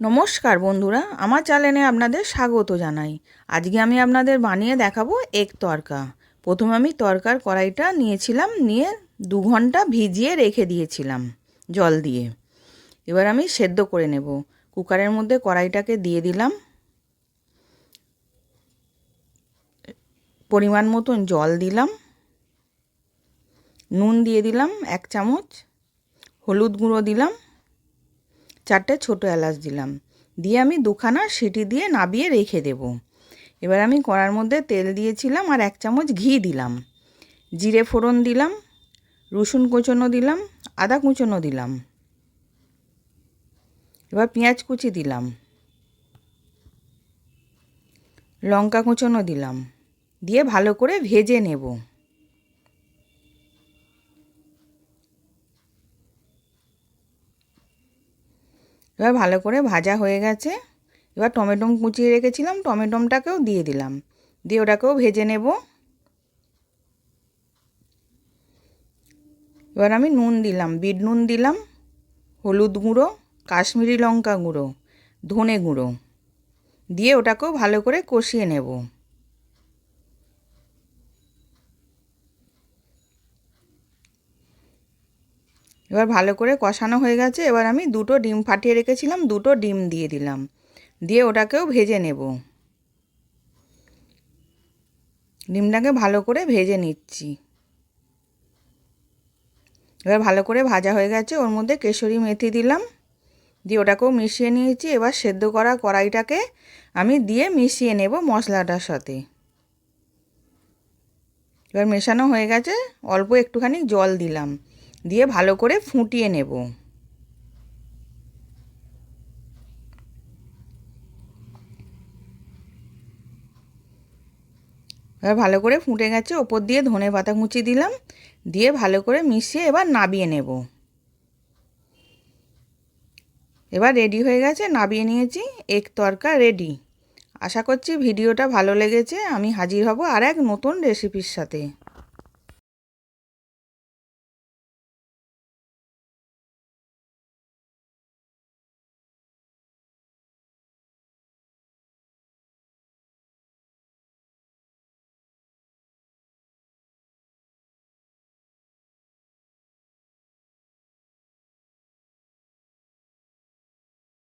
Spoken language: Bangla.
নমস্কার বন্ধুরা, আমার চ্যানেলে আপনাদের স্বাগত জানাই। আজকে আমি আপনাদের বানিয়ে দেখাবো এগ তড়কা। প্রথমে আমি তড়কার কড়াইটা নিয়েছিলাম, নিয়ে 2 ঘন্টা ভিজিয়ে রেখে দিয়েছিলাম জল দিয়ে। এবার আমি সেদ্ধ করে নেব। কুকারের মধ্যে কড়াইটাকে দিয়ে দিলাম, পরিমাণ মতন জল দিলাম, নুন দিয়ে দিলাম 1 চামচ, হলুদ গুঁড়ো দিলাম, 4টে ছোটো এলাচ দিলাম, দিয়ে আমি 2খানা সিটি দিয়ে নাবিয়ে রেখে দেব। এবার আমি কড়ার মধ্যে তেল দিয়েছিলাম আর 1 চামচ ঘি দিলাম, জিরে ফোড়ন দিলাম, রসুন কুচনো দিলাম, আদা কুচনো দিলাম, এবার পেঁয়াজ কুচি দিলাম, লঙ্কা কুচনো দিলাম, দিয়ে ভালো করে ভেজে নেব। এবার ভালো করে ভাজা হয়ে গেছে। এবার টমেটো কুচিয়ে রেখেছিলাম, টমেটোটাকেও দিয়ে দিলাম, দিয়ে ওটাকেও ভেজে নেব। এবার আমি নুন দিলাম, বিট নুন দিলাম, হলুদ গুঁড়ো, কাশ্মীরি লঙ্কা গুঁড়ো, ধনে গুঁড়ো দিয়ে ওটাকেও ভালো করে কষিয়ে নেব। এবার ভালো করে কষানো হয়ে গেছে। এবার আমি 2টো ডিম ফাটিয়ে রেখেছিলাম, 2টো ডিম দিয়ে দিলাম, দিয়ে ওটাকেও ভেজে নেব। ডিমটাকে ভালো করে ভেজে নিচ্ছি। এবার ভালো করে ভাজা হয়ে গেছে। ওর মধ্যে কেশরি মেথি দিলাম, দিয়ে ওটাকেও মিশিয়ে নিয়েছি। এবার সেদ্ধ করা কড়াইটাকে আমি দিয়ে মিশিয়ে নেব মশলাটার সাথে। এবার মেশানো হয়ে গেছে, অল্প একটুখানি জল দিলাম, দিয়ে ভালো করে ফুটিয়ে নেব। এবার ভালো করে ফুটে গেছে, ওপর দিয়ে ধনে পাতা কুচি দিলাম, দিয়ে ভালো করে মিশিয়ে এবার নাবিয়ে নেব। এবার রেডি হয়ে গেছে, নাবিয়ে নিয়েছি, এগ তড়কা রেডি। আশা করছি ভিডিওটা ভালো লেগেছে। আমি হাজির হব আর এক নতুন রেসিপির সাথে।